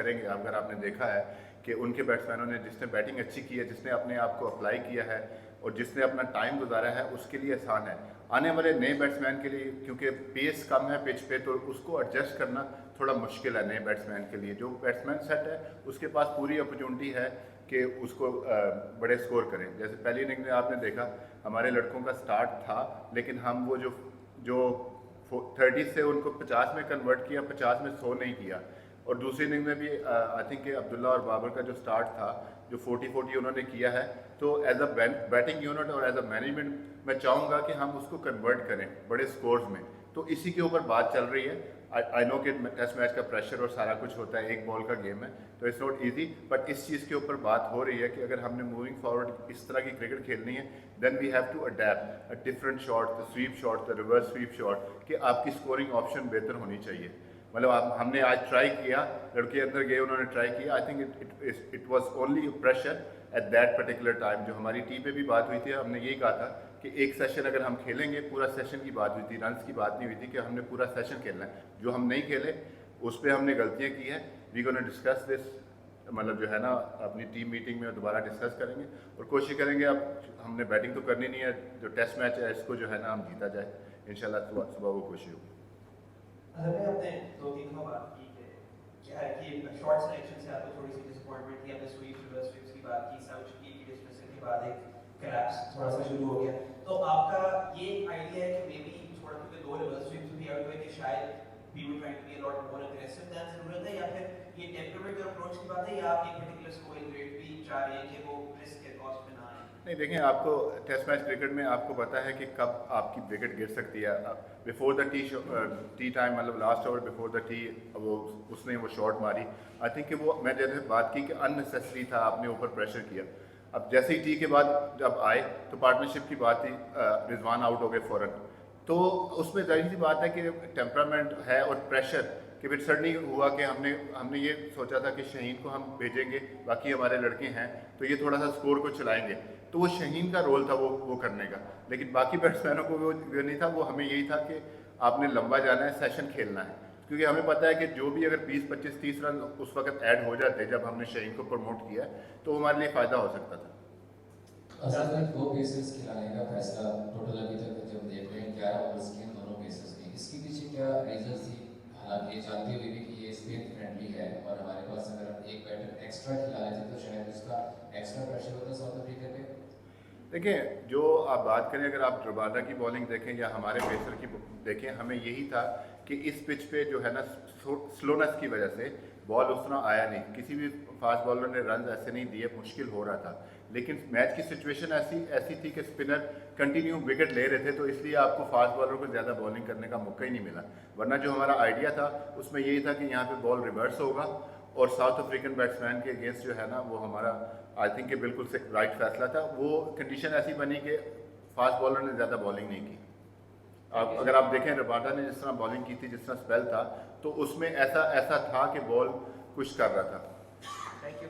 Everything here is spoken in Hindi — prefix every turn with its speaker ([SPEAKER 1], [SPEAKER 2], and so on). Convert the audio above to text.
[SPEAKER 1] करेंगे। अगर आपने देखा है कि उनके बैट्समैनों ने जिसने बैटिंग अच्छी की है, जिसने अपने आप को अप्लाई किया है और जिसने अपना टाइम गुजारा है, उसके लिए आसान है। आने वाले नए बैट्समैन के लिए क्योंकि पेस कम है पिच पे, तो उसको एडजस्ट करना थोड़ा मुश्किल है नए बैट्समैन के लिए। जो बैट्समैन सेट है उसके पास पूरी अपॉर्चुनिटी है कि उसको बड़े स्कोर करें। जैसे पहली इनिंग में आपने देखा हमारे लड़कों का स्टार्ट था, लेकिन हम वो जो जो 30 से उनको 50 में कन्वर्ट किया, 50 में 100 नहीं किया। और दूसरी इनिंग में भी आई थिंक कि अब्दुल्ला और बाबर का जो स्टार्ट था, जो 40-40 उन्होंने किया है, तो एज अ बैटिंग यूनिट और एज अ मैनेजमेंट मैं चाहूँगा कि हम उसको कन्वर्ट करें बड़े स्कोर्स में। तो इसी के ऊपर बात चल रही है। आई नो कि टेस्ट मैच का प्रेशर और सारा कुछ होता है, एक बॉल का गेम है, तो इट्स नॉट इजी, बट इस चीज़ के ऊपर बात हो रही है कि अगर हमने मूविंग फॉरवर्ड इस तरह की क्रिकेट खेलनी है, then we have to adapt a different shot, the sweep shot, the reverse sweep shot, कि आपकी स्कोरिंग ऑप्शन बेहतर होनी चाहिए। मतलब आप हमने आज ट्राई किया, लड़के अंदर गए, उन्होंने ट्राई किया। I think it was only pressure at that particular time. जो हमारी टीम पे भी बात हुई थी, हमने यही कहा था कि एक सेशन अगर हम खेलेंगे, पूरा सेशन की बात हुई थी, रन्स की बात नहीं हुई थी कि हमने पूरा सेशन खेलना है। जो हम नहीं खेले उस पर हमने गलतियाँ की हैं। वी गोना डिस्कस दिस, मतलब जो है ना, अपनी टीम मीटिंग में दोबारा डिस्कस करेंगे और कोशिश करेंगे। अब हमने बैटिंग तो करनी नहीं है, जो टेस्ट मैच है इसको जो है ना हम जीता जाए इंशाल्लाह। सुबह वो कोशिश होगी।
[SPEAKER 2] अगर आपने 2-3 दफा बात की कि क्या है कि शॉर्ट सिलेक्शन से आपको थोड़ी सी डिसअपॉइंटमेंट थी, आपने स्वीप रिवर्स स्वीप्स की बात की, साउथ की डिस्मिसल के बाद एक कोलैप्स थोड़ा सा शुरू हो गया। तो आपका ये आइडिया है कि मे बी थोड़ा क्योंकि 2 रिवर्स स्वीप्स भी आउट हुए कि शायद we would try to be a lot more aggressive than जरूरत है, या फिर ये टेम्परामेंट और अप्रोच की बात है, या आप एक पर्टिकुलर स्कोरिंग रेट भी चाह रहे हैं कि वो रिस्क के कॉस्ट में ना आए?
[SPEAKER 1] नहीं, देखें, आपको टेस्ट मैच क्रिकेट में आपको पता है कि कब आपकी विकेट गिर सकती है। बिफोर द टी टाइम, मतलब last over before the T, वो उसने वो शॉट मारी। आई थिंक कि वो मैं जैसे बात की कि अननेसेसरी था, आपने ऊपर प्रेशर किया। अब जैसे ही टी के बाद जब आए तो पार्टनरशिप की बात थी, रिजवान आउट हो गए फ़ौरन। तो उसमें जाहिर सी बात है कि टेम्परामेंट है और प्रेशर, कि फिर सडनली हुआ कि हमने ये सोचा था कि शहीन को हम भेजेंगे, बाकी हमारे लड़के हैं तो ये थोड़ा सा स्कोर को चलाएंगे। तो वो शहीन का रोल था वो करने का, लेकिन बाकी बैट्समैनों को वो नहीं था। वो हमें यही था कि आपने लंबा जाना है, सेशन खेलना है, क्योंकि हमें पता है कि जो भी अगर 20, 25, 30 रन उस वक्त ऐड हो जाते जब हमने शहीन को प्रमोट किया, तो हमारे लिए फ़ायदा हो सकता था।
[SPEAKER 3] असल में 2 पेसर्स खिलाने का फैसला टोटल अभी तक जब देख रहे हैं 11 ओवर्स की दोनों पेसर्स की, इसके पीछे क्या रीजन थी? हालांकि ये जानते हुए भी कि ये स्पिन फ्रेंडली है और हमारे पास अगर हम एक बैटर एक्स्ट्रा खिला लेते तो शायद उसका एक्स्ट्रा प्रेशर होता साउथ अफ्रीका पे।
[SPEAKER 1] देखें, जो आप बात करें, अगर आप रबादा की बॉलिंग देखें या हमारे पेसर की देखें, हमें यही था कि इस पिच पे जो है ना, स्लोनेस की वजह से बॉल उस तरह आया नहीं। किसी भी फास्ट बॉलर ने रन ऐसे नहीं दिए, मुश्किल हो रहा था। लेकिन मैच की सिचुएशन ऐसी थी कि स्पिनर कंटिन्यू विकेट ले रहे थे, तो इसलिए आपको फास्ट बॉलर को ज़्यादा बॉलिंग करने का मौका ही नहीं मिला। वरना जो हमारा आइडिया था उसमें यही था कि यहाँ पे बॉल रिवर्स होगा और साउथ अफ्रीकन बैट्समैन के अगेंस्ट जो है ना, वो हमारा आई थिंक कि बिल्कुल से राइट फैसला था। वो कंडीशन ऐसी बनी कि फास्ट बॉलर ने ज़्यादा बॉलिंग नहीं की। अगर आप देखें रबाडा ने जिस तरह बॉलिंग की थी, जिस तरह स्पेल था, तो उसमें ऐसा था कि बॉल कुछ कर रहा था।
[SPEAKER 2] Thank you.